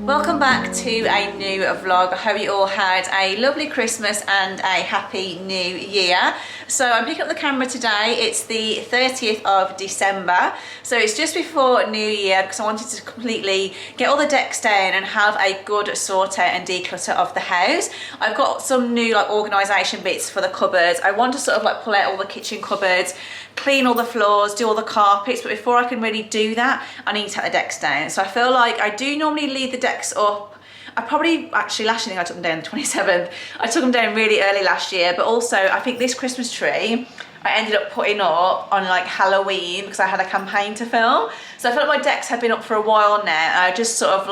Welcome back to a new vlog. I hope you all had a lovely Christmas and a happy new year. So I'm picking up the camera today. It's the 30th of December. So it's just before New Year because I wanted to completely get all the decks down and have a good sort out and declutter of the house. I've got some new organisation bits for the cupboards. I want to sort of pull out all the kitchen cupboards, clean all the floors, do all the carpets, but before I can really do that, I need to take the decks down. So I feel like I do normally leave the decks up. I probably, actually last year I took them down the 27th. I took them down really early last year, but also I think this Christmas tree, I ended up putting up on Halloween because I had a campaign to film. So I felt like my decks had been up for a while now. And I just sort of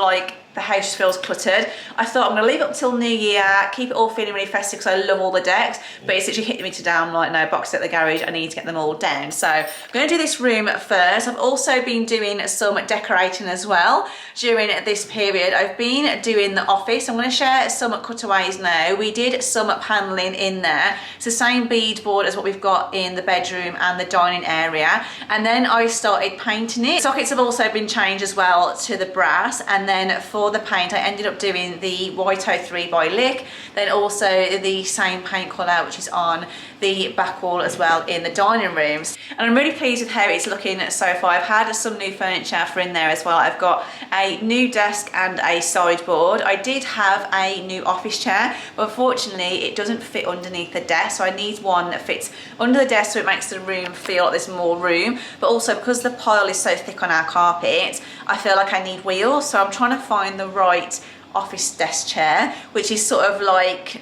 the house feels cluttered. I thought I'm gonna leave it up till New Year, keep it all feeling really festive because I love all the decks, but it's literally hitting me today. I'm like, no, box at the garage, I need to get them all down. So I'm gonna do this room first. I've also been doing some decorating as well during this period. I've been doing the office. I'm gonna share some cutaways now. We did some paneling in there. It's the same beadboard as what we've got in the bedroom and the dining area. And then I started painting it. Sockets have also been changed as well to the brass. And then for the paint, I ended up doing the white 03 by Lick, then also the same paint colour which is on the back wall as well in the dining rooms. And I'm really pleased with how it's looking so far. I've had some new furniture for in there as well. I've got a new desk and a sideboard. I did have a new office chair, but unfortunately it doesn't fit underneath the desk, so I need one that fits under the desk so it makes the room feel like there's more room. But also because the pile is so thick on our carpet, I feel like I need wheels, so I'm trying to find the right office desk chair which is sort of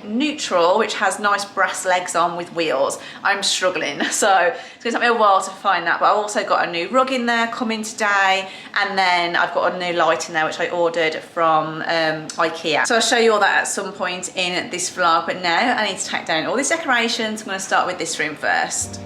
neutral, which has nice brass legs on with wheels. I'm struggling, so it's gonna take me a while to find that. But I've also got a new rug in there coming today, and then I've got a new light in there which I ordered from IKEA. So I'll show you all that at some point in this vlog, but now I need to take down all these decorations. I'm going to start with this room first.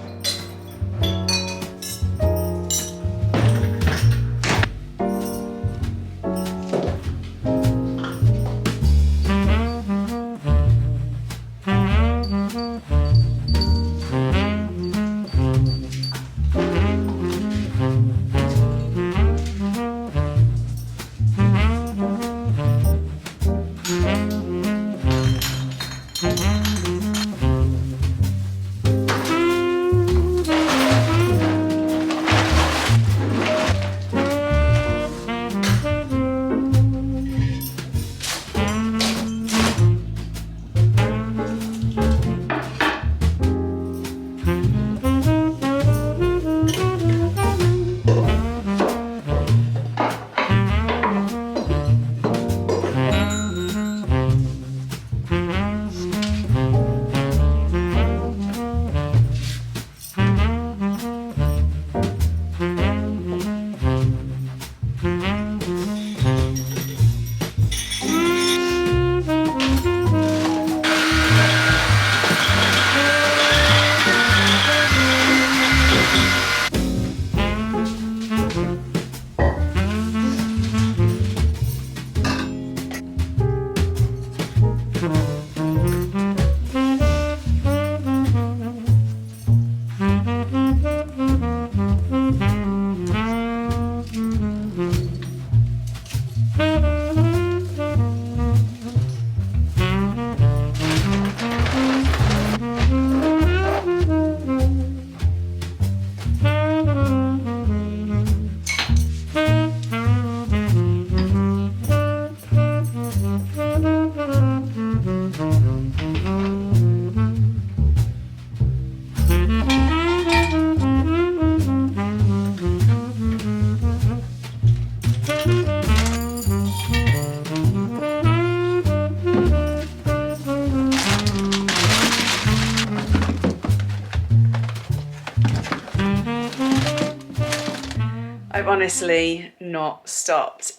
I've honestly not stopped.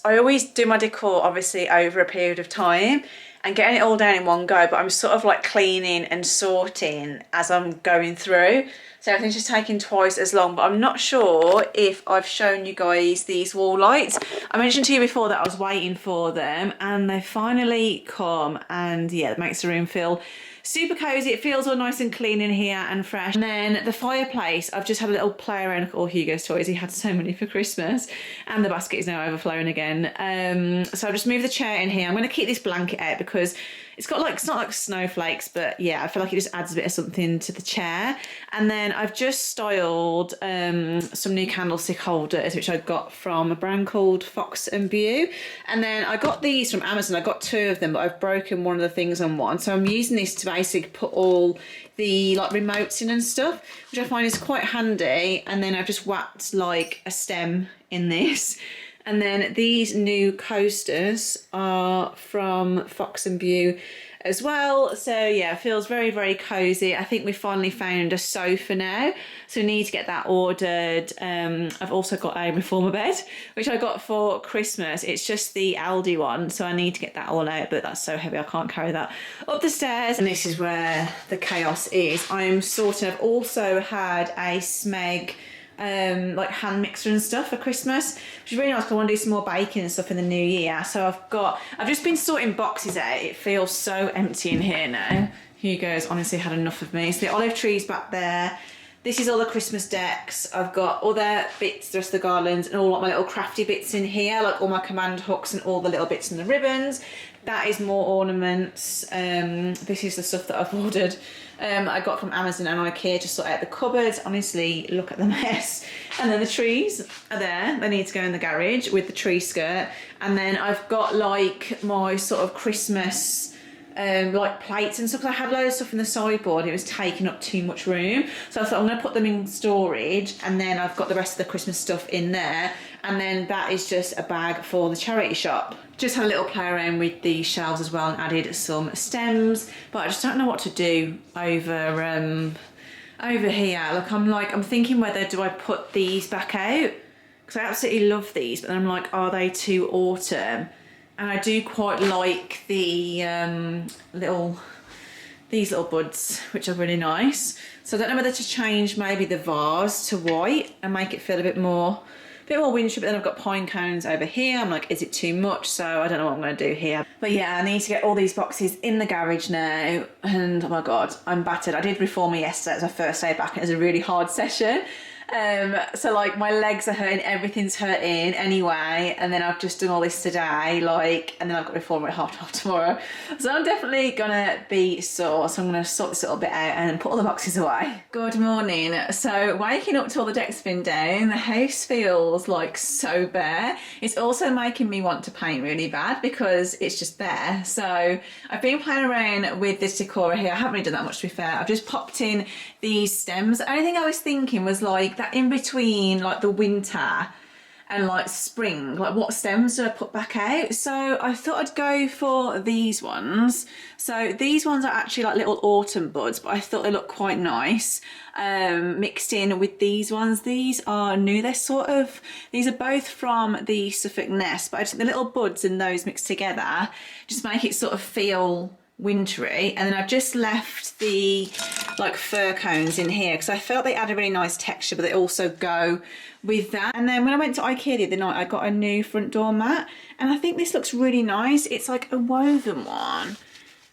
I always do my decor obviously over a period of time and getting it all down in one go, but I'm sort of cleaning and sorting as I'm going through. So everything's just taking twice as long, but I'm not sure if I've shown you guys these wall lights. I mentioned to you before that I was waiting for them, and they finally come, and yeah, it makes the room feel super cozy. It feels all nice and clean in here and fresh. And then the fireplace, I've just had a little play around with all Hugo's toys. He had so many for Christmas, and the basket is now overflowing again. So I've just moved the chair in here. I'm going to keep this blanket out because it's got like, it's not like snowflakes, but yeah, I feel like it just adds a bit of something to the chair. And then I've just styled some new candlestick holders, which I got from a brand called Fox and Bew. And then I got these from Amazon. I got 2 of them, but I've broken one of the things on one. So I'm using this to basically put all the like remotes in and stuff, which I find is quite handy. And then I've just whacked like a stem in this. And then these new coasters are from Fox and Bew as well. So yeah, it feels very, very cozy. I think we finally found a sofa now, so we need to get that ordered. I've also got a reformer bed, which I got for Christmas. It's just the Aldi one, so I need to get that all out, but that's so heavy I can't carry that up the stairs. And this is where the chaos is. I've also had a Smeg like hand mixer and stuff for Christmas, which is really nice because I want to do some more baking and stuff in the new year. So I've just been sorting boxes out. It feels so empty in here now. Hugo's honestly had enough of me. So the olive tree's back there. This is all the Christmas decks. I've got all the bits, the rest of the garlands, and all like my little crafty bits in here, like all my command hooks and all the little bits and the ribbons. That is more ornaments. This is the stuff that I've ordered. I got from Amazon and IKEA to sort out the cupboards. Honestly, look at the mess. And then the trees are there. They need to go in the garage with the tree skirt. And then I've got like my sort of Christmas like plates and stuff. I had loads of stuff in the sideboard. It was taking up too much room. So I thought I'm going to put them in storage, and then I've got the rest of the Christmas stuff in there. And then that is just a bag for the charity shop. Just had a little play around with the shelves as well and added some stems, but I just don't know what to do over here. Look, I'm thinking whether do I put these back out, because I absolutely love these, but then I'm like, are they too autumn? And I do quite like the these little buds, which are really nice. So I don't know whether to change maybe the vase to white and make it feel a bit more wintry, but then I've got pine cones over here. I'm like, is it too much? So I don't know what I'm going to do here. But yeah, I need to get all these boxes in the garage now. And oh my God, I'm battered. I did reformer yesterday. It was my first day back and it was a really hard session. So like my legs are hurting, everything's hurting anyway, and then I've just done all this today, like, and then I've got reformer at 12:30 tomorrow, so I'm definitely gonna be sore. So I'm gonna sort this little bit out and put all the boxes away. Good morning. So waking up to all the decks been down, the house feels like so bare. It's also making me want to paint really bad because it's just there. So I've been playing around with this decor here. I haven't really done that much, to be fair. I've just popped in these stems. The only thing I was thinking was like that in between like the winter and like spring, like what stems do I put back out? So I thought I'd go for these ones. So these ones are actually like little autumn buds, but I thought they look quite nice mixed in with these ones. These are new. These are both from the Suffolk Nest, but I just, the little buds and those mixed together just make it sort of feel wintry. And then I've just left the like fir cones in here because I felt they add a really nice texture, but they also go with that. And then when I went to IKEA the other night, I got a new front door mat, and I think this looks really nice. It's like a woven one,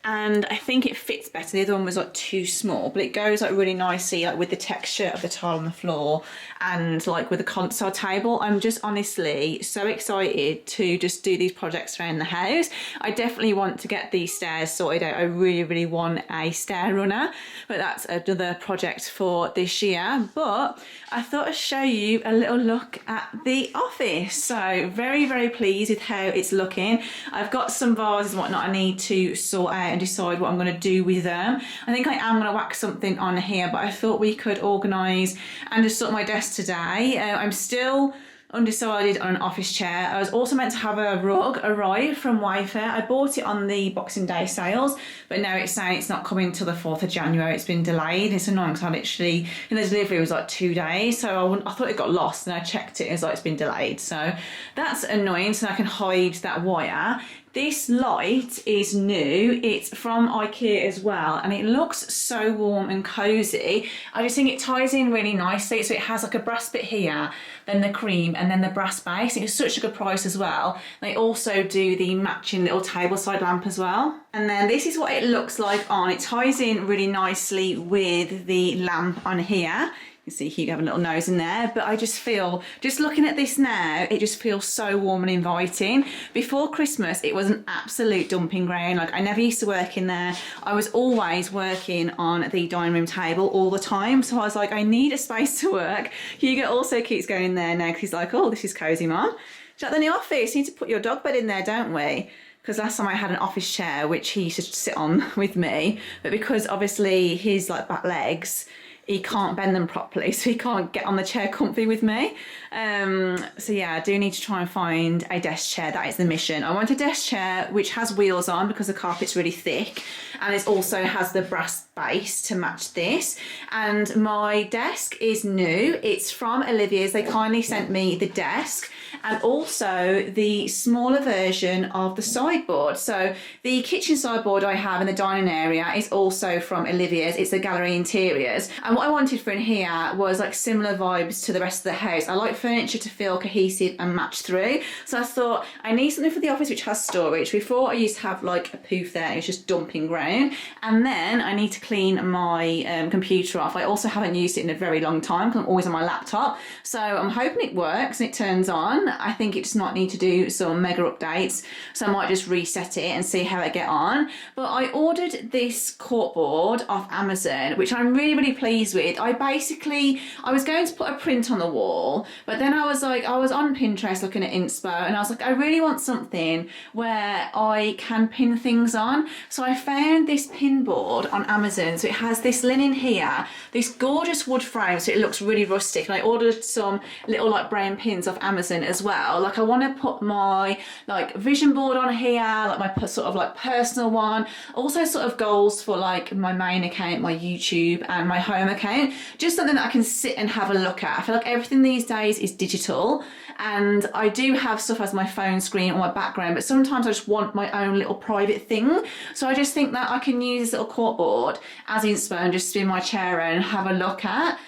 and I think it fits better. The other one was like too small, but it goes like really nicely like with the texture of the tile on the floor and like with the console table. I'm just honestly so excited to just do these projects around the house. I definitely want to get these stairs sorted out. I really, really want a stair runner, but that's another project for this year. But I thought I'd show you a little look at the office. So very, very pleased with how it's looking. I've got some vases and whatnot I need to sort out and decide what I'm going to do with them. I think I am going to whack something on here, but I thought we could organise and just sort my desk today. I'm still undecided on an office chair. I was also meant to have a rug arrive from Wayfair. I bought it on the Boxing Day sales, but now it's saying it's not coming till the 4th of January. It's been delayed. It's annoying because I literally, and the delivery was like 2 days, so I thought it got lost, and I checked it, it's like it's been delayed. So that's annoying, so I can hide that wire. This light is new. It's from IKEA as well, and it looks so warm and cozy. I just think it ties in really nicely. So it has like a brass bit here, then the cream, and then the brass base. It's such a good price as well. They also do the matching little tableside lamp as well. And then this is what it looks like on. It ties in really nicely with the lamp on here. You can see Hugo having a little nose in there, but I just feel, just looking at this now, it just feels so warm and inviting. Before Christmas, it was an absolute dumping ground. Like, I never used to work in there. I was always working on the dining room table all the time. So I was like, I need a space to work. Hugo also keeps going in there now because he's like, oh, this is cozy, Mum. Is that the new office? You need to put your dog bed in there, don't we? Because last time I had an office chair, which he used to sit on with me, but because obviously his like back legs, he can't bend them properly, so he can't get on the chair comfy with me. So yeah, I do need to try and find a desk chair. That is the mission. I want a desk chair which has wheels on because the carpet's really thick, and it also has the brass base to match this. And my desk is new. It's from Olivia's. They kindly sent me the desk and also the smaller version of the sideboard. So the kitchen sideboard I have in the dining area is also from Olivia's. It's the Gallery Interiors. And what I wanted for in here was like similar vibes to the rest of the house. I like furniture to feel cohesive and match through. So I thought I need something for the office which has storage. Before I used to have like a poof there, it was just dumping ground. And then I need to clean my computer off. I also haven't used it in a very long time because I'm always on my laptop. So I'm hoping it works and it turns on. I think it just might need to do some mega updates. So I might just reset it and see how I get on. But I ordered this corkboard off Amazon, which I'm really, really pleased with. I was going to put a print on the wall, but then I was on Pinterest looking at inspo, and I was like, I really want something where I can pin things on. So I found this pin board on Amazon. So it has this linen here, this gorgeous wood frame, so it looks really rustic. And I ordered some little like brown pins off Amazon as well. Like, I want to put my like vision board on here, like my sort of like personal one, also sort of goals for like my main account, my YouTube and my home account, just something that I can sit and have a look at. I feel like everything these days is digital, and I do have stuff as my phone screen or my background, but sometimes I just want my own little private thing. So I just think that I can use this little corkboard as inspo and just spin my chair around and have a look at.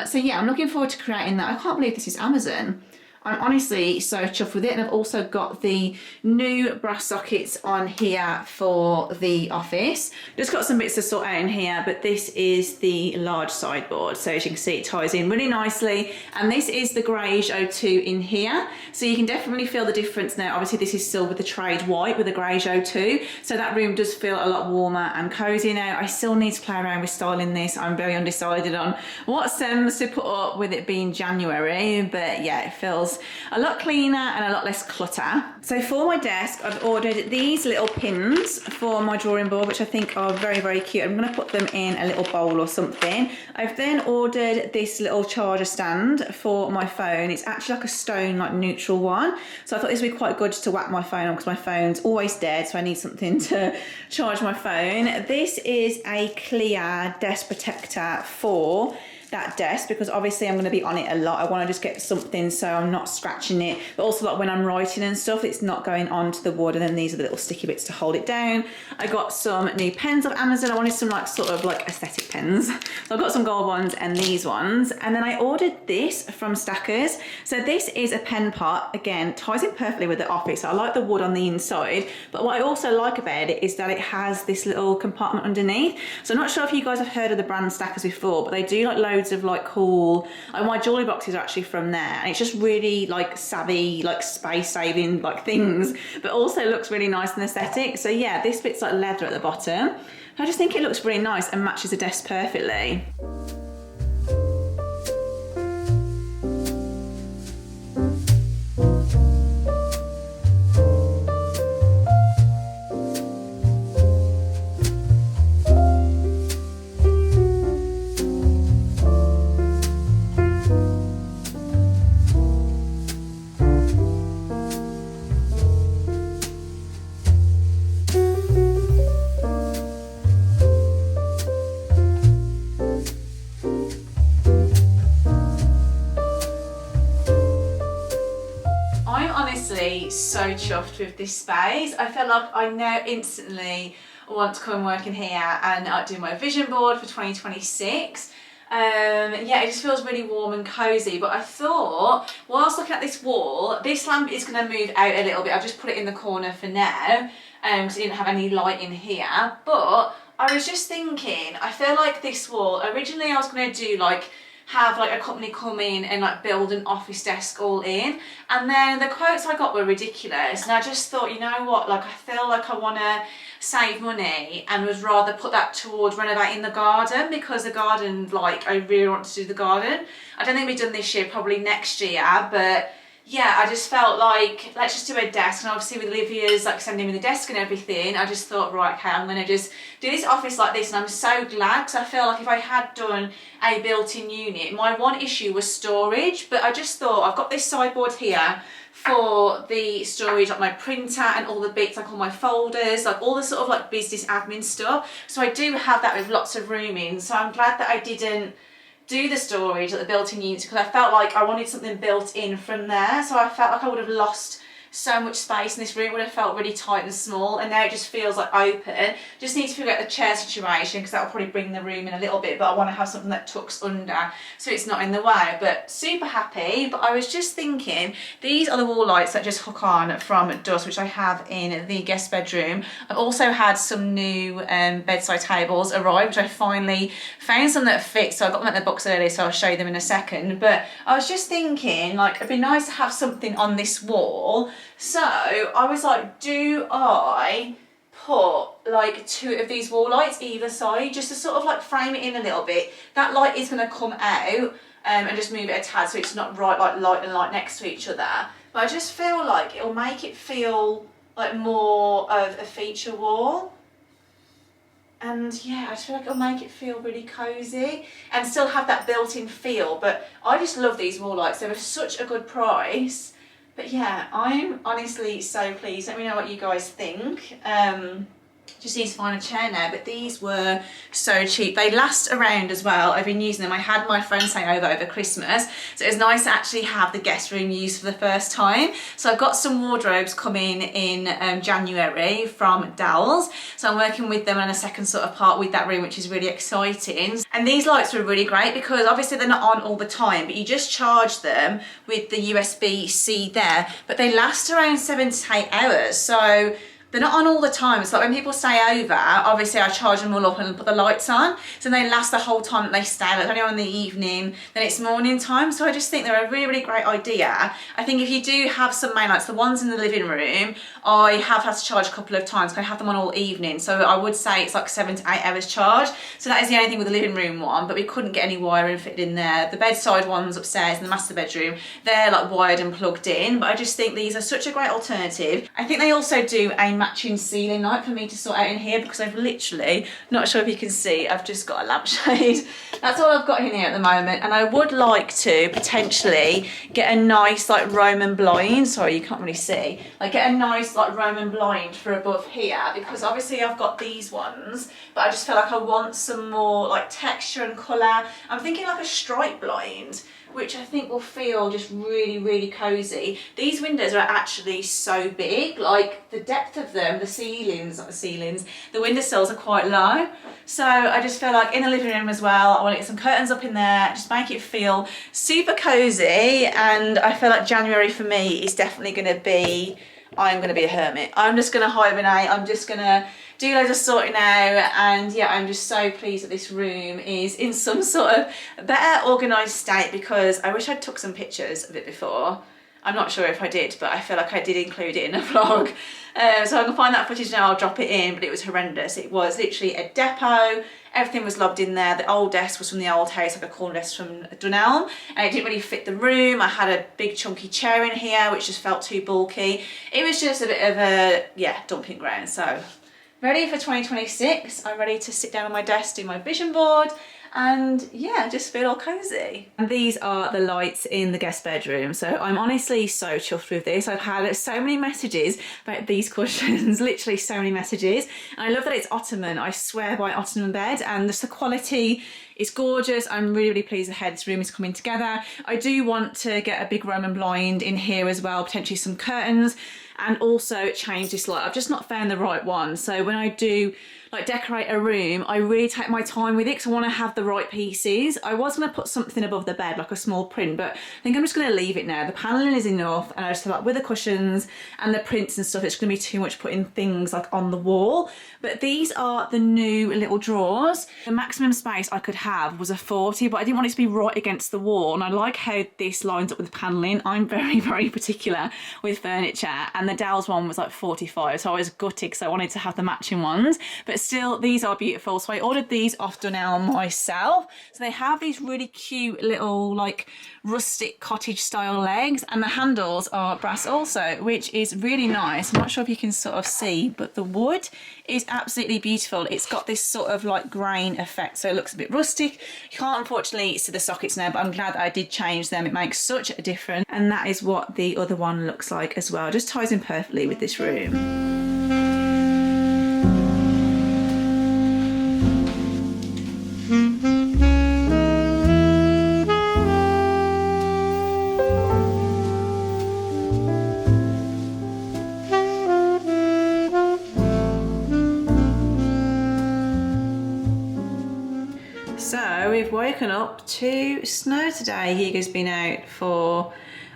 So yeah, I'm looking forward to creating that. I can't believe this is Amazon. I'm honestly so chuffed with it, and I've also got the new brass sockets on here for the office. Just got some bits to sort out in here, but this is the large sideboard. So as you can see, it ties in really nicely, and this is the greyish O2 in here. So you can definitely feel the difference now. Obviously this is still with the trade white with the greyish O2, so that room does feel a lot warmer and cosy now. I still need to play around with styling this. I'm very undecided on what stems to put up with it being January, but yeah, it feels a lot cleaner and a lot less clutter. So for my desk, I've ordered these little pins for my drawing board, which I think are very, very cute. I'm going to put them in a little bowl or something. I've then ordered this little charger stand for my phone. It's actually like a stone, like neutral one. So I thought this would be quite good just to whack my phone on, because my phone's always dead, so I need something to charge my phone. This is a clear desk protector for that desk, because obviously I'm going to be on it a lot. I want to just get something so I'm not scratching it, but also like when I'm writing and stuff, it's not going onto the wood. And then these are the little sticky bits to hold it down. I got some new pens off Amazon. I wanted some like sort of like aesthetic pens, so I've got some gold ones and these ones. And then I ordered this from Stackers. So this is a pen pot. Again, ties in perfectly with the office. I like the wood on the inside, but what I also like about it is that it has this little compartment underneath. So I'm not sure if you guys have heard of the brand Stackers before, but they do like loads of like cool, my jewelry boxes are actually from there, and it's just really like savvy, like space saving like things, but also looks really nice and aesthetic. So yeah, this bit's like leather at the bottom. I just think it looks really nice and matches the desk perfectly. honestly so chuffed with this space. I feel like I now instantly want to come and work in here and do my vision board for 2026. Yeah, it just feels really warm and cozy. But I thought, whilst looking at this wall, this lamp is going to move out a little bit. I've just put it in the corner for now because I didn't have any light in here. But I was just thinking, I feel like this wall, originally I was going to do like have like a company come in and like build an office desk all in, and then the quotes I got were ridiculous, and I just thought, you know what, like I feel like I want to save money and would rather put that towards renovating the garden, because the garden, like I really want to do the garden. I don't think we've done this year, probably next year, but yeah, I just felt like, let's just do a desk. And obviously with Olivia's like sending me the desk and everything, I just thought, right, okay, I'm gonna just do this office like this. And I'm so glad, because I feel like if I had done a built-in unit, my one issue was storage. But I just thought, I've got this sideboard here for the storage, like my printer and all the bits, like all my folders, like all the sort of like business admin stuff. So I do have that with lots of room in. So I'm glad that I didn't do the storage, like the built-in units, because I felt like I wanted something built in from there. So I felt like I would have lost so much space in this room, would have felt really tight and small, and now it just feels like open. Just need to figure out the chair situation, because that'll probably bring the room in a little bit, but I want to have something that tucks under so it's not in the way. But super happy. But I was just thinking, these are the wall lights that just hook on from Dust, which I have in the guest bedroom. I've also had some new bedside tables arrive, which I finally found some that fit, so I got them at the box earlier, so I'll show you them in a second. But I was just thinking, like, it'd be nice to have something on this wall. So I was like, do I put like 2 of these wall lights either side, just to sort of like frame it in a little bit? That light is going to come out and just move it a tad so it's not right like light and light next to each other. But I just feel like it'll make it feel like more of a feature wall. And yeah, I just feel like it'll make it feel really cozy and still have that built-in feel. But I just love these wall lights. They were such a good price. But yeah, I'm honestly so pleased. Let me know what you guys think. Just need to find a chair now, but these were so cheap. They last around as well. I've been using them. I had my friend stay over Christmas, so it was nice to actually have the guest room used for the first time. So I've got some wardrobes coming in January from Dowell's, so I'm working with them on a second sort of part with that room, which is really exciting. And these lights were really great because obviously they're not on all the time, but you just charge them with the USB-C there, but they last around 7 to 8 hours. So they're not on all the time. It's like when people stay over, obviously I charge them all up and put the lights on, so they last the whole time that they stay. Like only on in the evening, then it's morning time. So I just think they're a really, really great idea. I think if you do have some main lights, the ones in the living room, I have had to charge a couple of times because I have them on all evening. So I would say it's like 7 to 8 hours charge. So that is the only thing with the living room one, but we couldn't get any wiring fitted in there. The bedside ones upstairs in the master bedroom, they're like wired and plugged in, but I just think these are such a great alternative. I think they also do a matching ceiling light for me to sort out in here, because I've literally, not sure if you can see, I've just got a lampshade. That's all I've got in here at the moment, and I would like to potentially get a nice like Roman blind, sorry you can't really see, like get a nice like Roman blind for above here, because obviously I've got these ones, but I just feel like I want some more like texture and colour. I'm thinking like a stripe blind, which I think will feel just really, really cozy. These windows are actually so big, like the depth of them, the ceilings, not the ceilings, the windowsills are quite low. So I just feel like in the living room as well, I want to get some curtains up in there, just make it feel super cozy. And I feel like January for me is definitely going to be, I'm going to be a hermit. I'm just going to hibernate. I'm just going to do loads of sorting out, and yeah, I'm just so pleased that this room is in some sort of better organised state, because I wish I'd took some pictures of it before. I'm not sure if I did, but I feel like I did include it in a vlog. So I can find that footage now, I'll drop it in, but it was horrendous. It was literally a depot, everything was lobbed in there. The old desk was from the old house, like a corner desk from Dunelm, and it didn't really fit the room. I had a big chunky chair in here, which just felt too bulky. It was just a bit of a, yeah, dumping ground. So ready for 2026. I'm ready to sit down on my desk, do my vision board, and yeah, just feel all cozy. And these are the lights in the guest bedroom. So I'm honestly so chuffed with this. I've had so many messages about these cushions, literally so many messages. And I love that it's Ottoman. I swear by Ottoman bed, and just the quality It's gorgeous. I'm really, really pleased with how this room is coming together. I do want to get a big Roman blind in here as well, potentially some curtains, and also change this light. I've just not found the right one. So when I do like decorate a room, I really take my time with it because I want to have the right pieces. I was going to put something above the bed, like a small print, but I think I'm just going to leave it now. The paneling is enough, and I just feel like with the cushions and the prints and stuff, it's going to be too much putting things like on the wall. But these are the new little drawers. The maximum space I could have was a 40, but I didn't want it to be right against the wall, and I like how this lines up with the paneling. I'm very, very particular with furniture, and the Dell's one was like 45, so I was gutted because I wanted to have the matching ones. But still, these are beautiful. So I ordered these off Dunelm myself. So they have these really cute little like rustic cottage style legs, and the handles are brass also, which is really nice. I'm not sure if you can sort of see, but the wood is absolutely beautiful. It's got this sort of like grain effect, so it looks a bit rustic. You can't unfortunately see the sockets now, but I'm glad that I did change them. It makes such a difference. And that is what the other one looks like as well. Just ties in perfectly with this room. So we've woken up to snow today. Hugo's been out for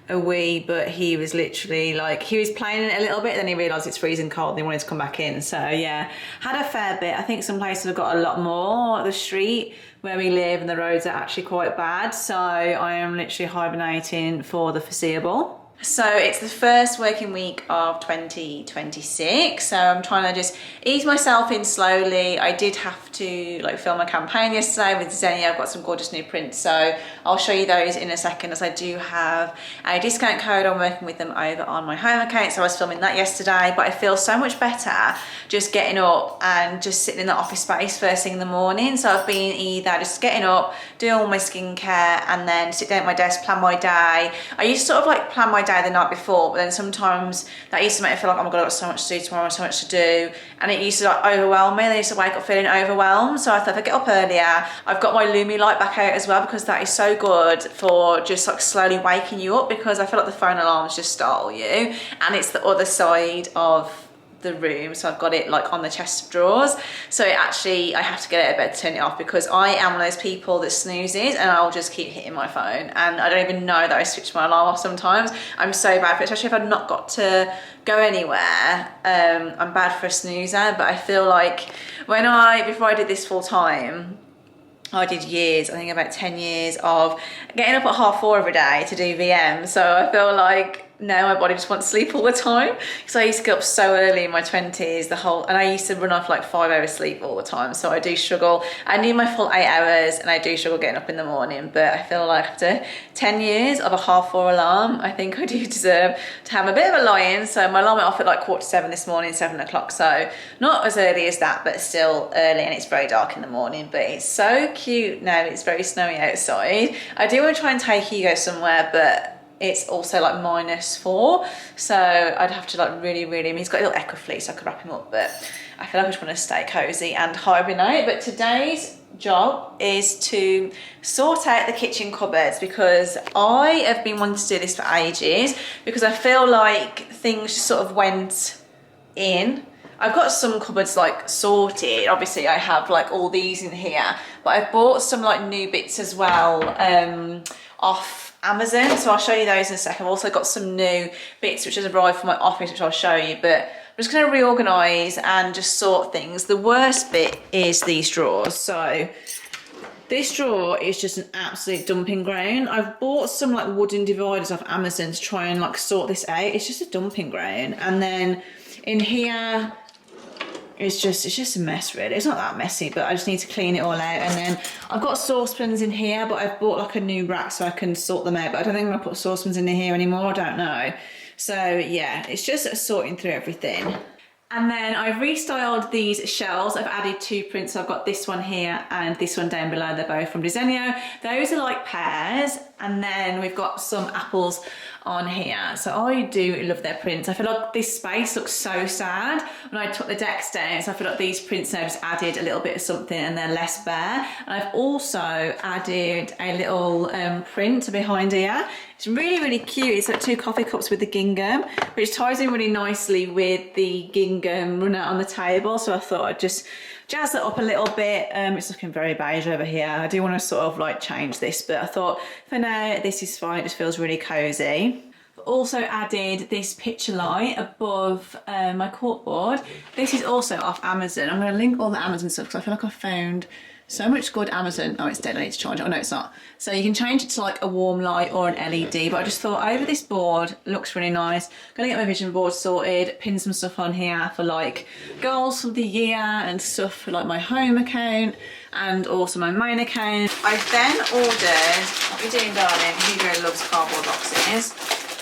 a wee, but he was literally like, he was playing in it a little bit, then he realised it's freezing cold and he wanted to come back in. So yeah, had a fair bit. I think some places have got a lot more. The street where we live and the roads are actually quite bad. So I am literally hibernating for the foreseeable. So it's the first working week of 2026, so I'm trying to just ease myself in slowly. I did have to like film a campaign yesterday with Xenia. I've got some gorgeous new prints, so I'll show you those in a second, as I do have a discount code. I'm working with them over on my home account, so I was filming that yesterday. But I feel so much better just getting up and just sitting in the office space first thing in the morning. So I've been either just getting up, doing all my skincare, and then sit down at my desk, plan my day. I used to sort of like plan my day the night before, but then sometimes that used to make me feel like, oh my god, I've got so much to do tomorrow, so much to do, and it used to like overwhelm me. Then I used to wake up feeling overwhelmed. So I thought if I get up earlier, I've got my Lumi light back out as well, because that is so good for just like slowly waking you up, because I feel like the phone alarms just startle you, and it's the other side of the room, so I've got it like on the chest of drawers. So actually I have to get out of bed to turn it off, because I am one of those people that snoozes and I'll just keep hitting my phone, and I don't even know that I switched my alarm off sometimes. I'm so bad for it, especially if I've not got to go anywhere. I'm bad for a snoozer. But I feel like before I did this full time, I did years, I think about 10 years of getting up at 4:30 every day to do VM. So I feel like now my body just wants sleep all the time, because I used to get up so early in my 20s, and I used to run off like 5 hours sleep all the time. So I do struggle. I need my full 8 hours, and I do struggle getting up in the morning. But I feel like after 10 years of a 4:30 alarm, I think I do deserve to have a bit of a lie-in. So my alarm went off at like 7:15 this morning, 7 o'clock. So not as early as that, but still early, and it's very dark in the morning. But it's so cute now. It's very snowy outside. I do want to try and take Hugo somewhere, but it's also like -4, so I'd have to like really, he's got a little echo fleece, so I could wrap him up, but I feel like I just want to stay cozy and hibernate. But today's job is to sort out the kitchen cupboards, because I have been wanting to do this for ages, because I feel like things just sort of went in. I've got some cupboards like sorted. Obviously I have like all these in here, but I've bought some like new bits as well off Amazon, so I'll show you those in a second. I've also got some new bits which has arrived from my office, which I'll show you, but I'm just going to reorganise and just sort things. The worst bit is these drawers. So this drawer is just an absolute dumping ground. I've bought some like wooden dividers off Amazon to try and like sort this out. It's just a dumping ground. And then in here, it's just a mess really. It's not that messy, but I just need to clean it all out. And then I've got saucepans in here, but I've bought like a new rack so I can sort them out, but I don't think I'm gonna put saucepans in here anymore, I don't know. So yeah, it's just sorting through everything. And then I've restyled these shelves. I've added 2 prints. So I've got this one here and this one down below. They're both from Desenio. Those are like pairs, And then we've got some apples on here. So I do love their prints. I feel like this space looks so sad when I took the decks down. So I feel like these prints now just added a little bit of something and they're less bare. And I've also added a little print behind here. It's really, really cute. It's like 2 coffee cups with the gingham, which ties in really nicely with the gingham runner on the table. So I thought I'd just jazz it up a little bit. It's looking very beige over here. I do want to sort of like change this, but I thought for now this is fine. It just feels really cozy. I've also added this picture light above my corkboard. This is also off Amazon. I'm going to link all the Amazon stuff because I feel like I found so much good Amazon. Oh, it's dead. I need to charge it. Oh no, it's not. So you can change it to like a warm light or an LED, but I just thought over this board looks really nice. Gonna get my vision board sorted, pin some stuff on here for like goals for the year and stuff for like my home account and also my main account. I've then ordered, what are you doing, darling? Hugo loves cardboard boxes.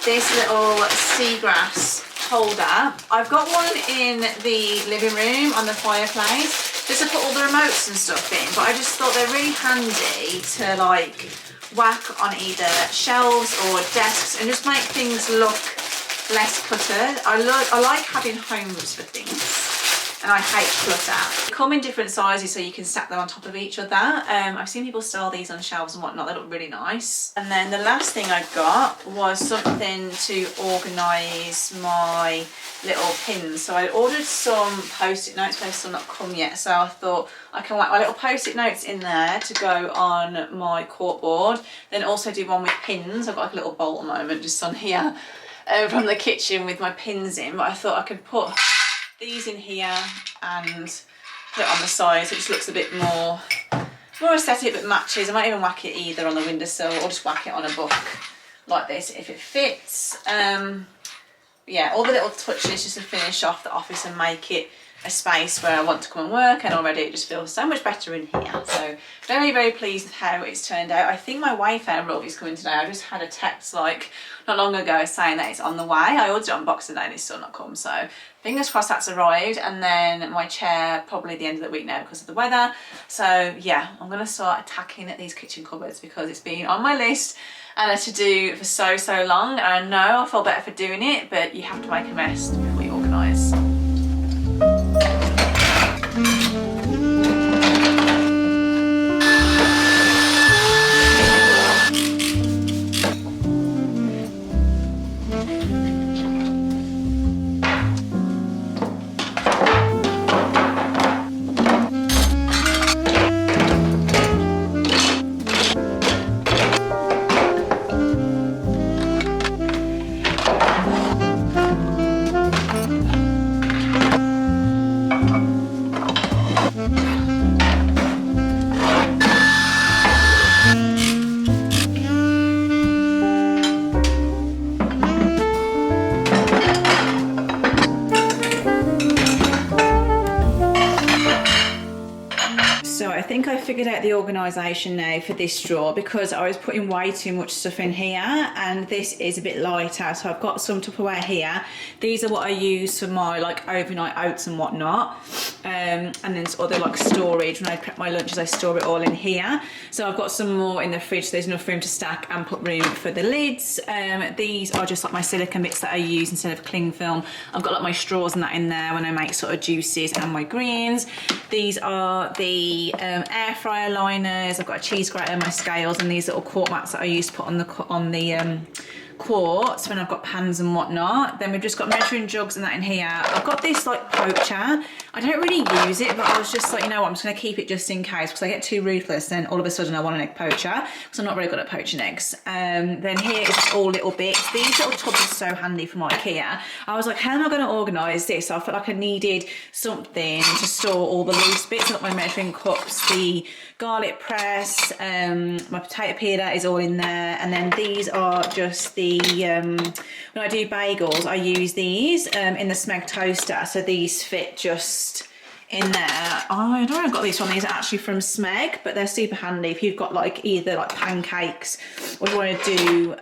This little seagrass holder. I've got one in the living room on the fireplace just to put all the remotes and stuff in, but I just thought they're really handy to like whack on either shelves or desks and just make things look less cluttered. I like having homes for things and I hate clutter. They come in different sizes so you can stack them on top of each other. I've seen people sell these on shelves and whatnot. They look really nice. And then the last thing I got was something to organise my little pins. So I ordered some post-it notes, but they've still not come yet. So I thought I can whack my little post-it notes in there to go on my corkboard. Then also do one with pins. I've got like a little bolt at the moment just on here from the kitchen with my pins in. But I thought I could put these in here and put it on the side so it just looks a bit more aesthetic but matches. I might even whack it either on the windowsill or just whack it on a book like this if it fits. Yeah, all the little touches just to finish off the office and make it a space where I want to come and work, and already it just feels so much better in here. So very, very pleased with how it's turned out. I think my Wayfair rug is coming today. I just had a text like not long ago saying that it's on the way. I ordered it on Boxing Day and it's still not come, so fingers crossed that's arrived. And then my chair probably the end of the week now because of the weather. So yeah, I'm gonna start attacking at these kitchen cupboards because it's been on my list and to do for so long. And I know I feel better for doing it, but you have to make a mess before you organise. Figured out the organisation now for this drawer because I was putting way too much stuff in here and this is a bit lighter. So I've got some Tupperware here. These are what I use for my like overnight oats and whatnot, and then other like storage. When I prep my lunches I store it all in here. So I've got some more in the fridge, so there's enough room to stack and put room for the lids. These are just like my silicone bits that I use instead of cling film. I've got like my straws and that in there when I make sort of juices and my greens. These are the air fryer liners. I've got a cheese grater, my scales, and these little quart mats that I used to put on the quartz when I've got pans and whatnot. Then we've just got measuring jugs and that in here. I've got this like poacher. I don't really use it, but I was just like, you know what, I'm just going to keep it just in case because I get too ruthless then all of a sudden I want an egg poacher because I'm not very good at poaching eggs. Then here is just all little bits. These little tubs are so handy from IKEA. I was like, how am I going to organise this? So I felt like I needed something to store all the loose bits. I've got my measuring cups, the garlic press, my potato peeler is all in there, and then these are just the when I do bagels I use these in the Smeg toaster, so these fit just in there. I don't know, I've got these from, these are actually from Smeg, but they're super handy if you've got like either like pancakes or you want to do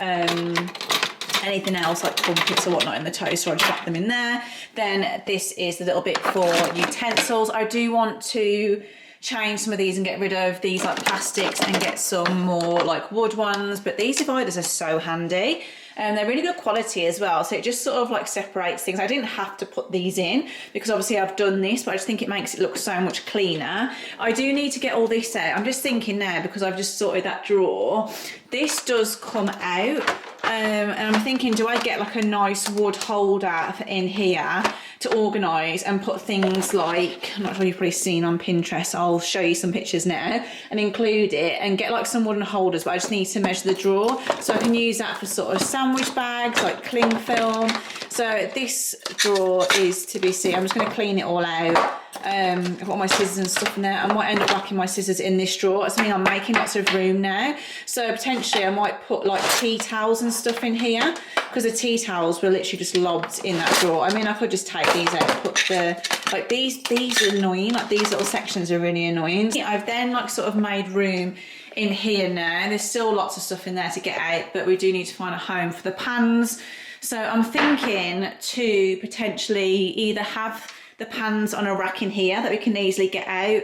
anything else like crumpets or whatnot in the toaster. I just wrap them in there. Then this is the little bit for utensils. I do want to change some of these and get rid of these like plastics and get some more like wood ones. But these dividers are so handy. And they're really good quality as well, so it just sort of like separates things. I didn't have to put these in because obviously I've done this, but I just think it makes it look so much cleaner. I do need to get all this out. I'm just thinking now, because I've just sorted that drawer, this does come out, and I'm thinking, do I get like a nice wood holder in here to organise and put things like, I'm not sure you've probably seen on Pinterest, I'll show you some pictures now, and include it and get like some wooden holders, but I just need to measure the drawer so I can use that for sort of sandwich bags, like cling film. So this drawer is to be seen. I'm just going to clean it all out. I've got all my scissors and stuff in there. I might end up whacking my scissors in this drawer. I mean, I'm making lots of room now, so potentially I might put like tea towels and stuff in here, because the tea towels were literally just lobbed in that drawer. I mean, I could just take these out, put the, like these are annoying, like these little sections are really annoying. I've then like sort of made room in here now. There's still lots of stuff in there to get out, but we do need to find a home for the pans. So I'm thinking to potentially either have the pans on a rack in here that we can easily get out,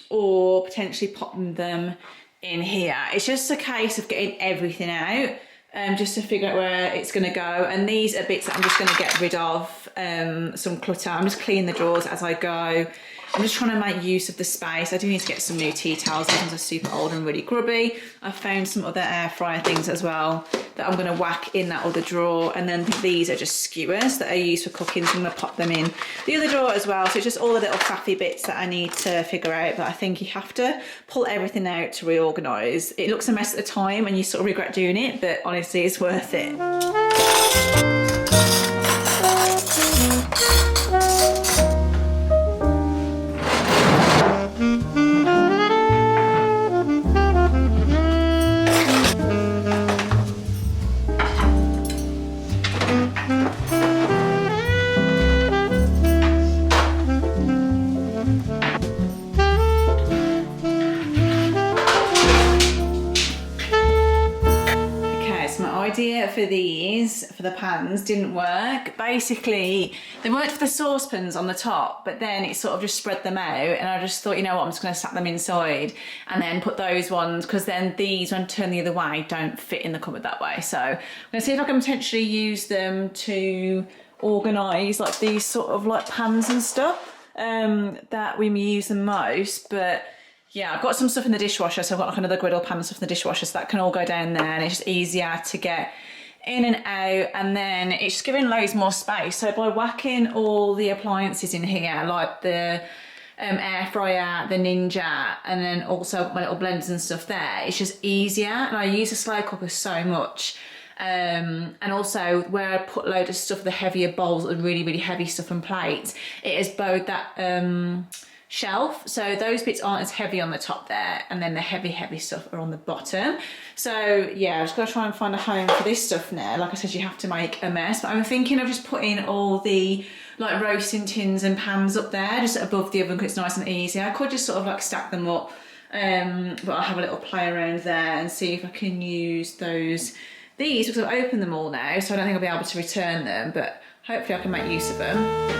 or potentially pop them in here. It's just a case of getting everything out, just to figure out where it's going to go. And these are bits that I'm just going to get rid of, some clutter. I'm just cleaning the drawers as I go. I'm just trying to make use of the space. I do need to get some new tea towels. These ones are super old and really grubby. I found some other air fryer things as well that I'm going to whack in that other drawer. And then these are just skewers that I use for cooking, so I'm going to pop them in the other drawer as well. So it's just all the little faffy bits that I need to figure out. But I think you have to pull everything out to reorganise. It looks a mess at the time and you sort of regret doing it, but honestly it's worth it. For the pans didn't work. Basically they worked for the saucepans on the top, but then it sort of just spread them out, and I just thought, you know what, I'm just going to stack them inside and then put those ones, because then these, when turned the other way, don't fit in the cupboard that way. So I'm going to see if I can potentially use them to organise like these sort of like pans and stuff that we use the most. But yeah, I've got some stuff in the dishwasher, so I've got like another griddle pan and stuff in the dishwasher, so that can all go down there, and it's just easier to get in and out, and then it's just giving loads more space. So by whacking all the appliances in here, like the air fryer, the Ninja, and then also my little blenders and stuff there, it's just easier. And I use the slow cooker so much. And also where I put a load of stuff, the heavier bowls and really, really heavy stuff and plates, it has bowed that shelf, so those bits aren't as heavy on the top there, and then the heavy stuff are on the bottom. So yeah, I've just got to try and find a home for this stuff now. Like I said, you have to make a mess, but I'm thinking of just putting all the like roasting tins and pans up there, just above the oven, because it's nice and easy. I could just sort of like stack them up, but I'll have a little play around there and see if I can use these, because I've opened them all now, so I don't think I'll be able to return them, but hopefully I can make use of them.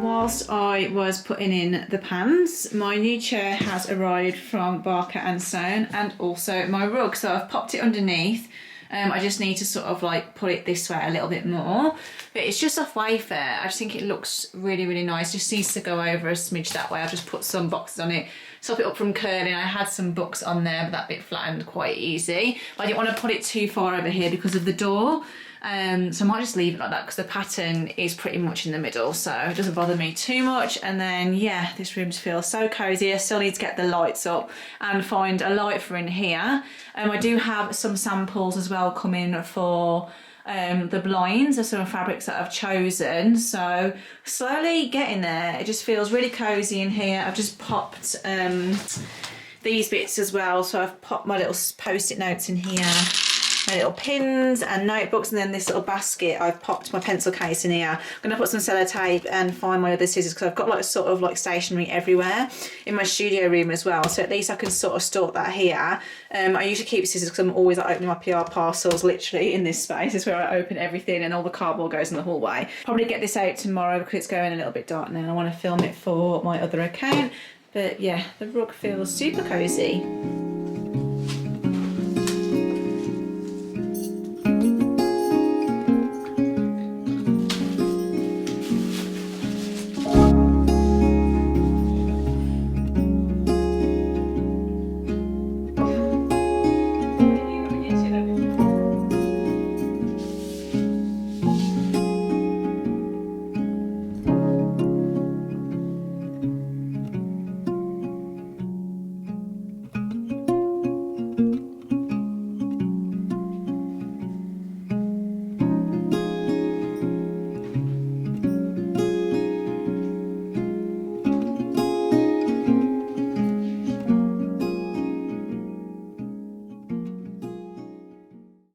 Whilst I was putting in the pans, my new chair has arrived from Barker and Son, and also my rug. So I've popped it underneath. I just need to sort of like put it this way a little bit more, but it's just off wafer. I just think it looks really, really nice. Just needs to go over a smidge that way. I've just put some boxes on it, stop it up from curling. I had some books on there, but that bit flattened quite easy. But I didn't want to put it too far over here because of the door. So I might just leave it like that, because the pattern is pretty much in the middle, so it doesn't bother me too much. And then yeah, this room feels so cosy. I still need to get the lights up and find a light for in here. I do have some samples as well coming for the blinds. There's some fabrics that I've chosen, so slowly getting there. It just feels really cozy in here. I've just popped these bits as well, so I've popped my little post-it notes in here. my little pins and notebooks, and then this little basket I've popped my pencil case in here. I'm going to put some sellotape and find my other scissors because I've got like sort of like stationery everywhere in my studio room as well, so at least I can sort of store that here. I usually keep scissors because I'm always like opening my PR parcels literally in this space. This is where I open everything, and all the cardboard goes in the hallway. Probably get this out tomorrow because it's going a little bit dark now and I want to film it for my other account. But yeah, the rug feels super cozy.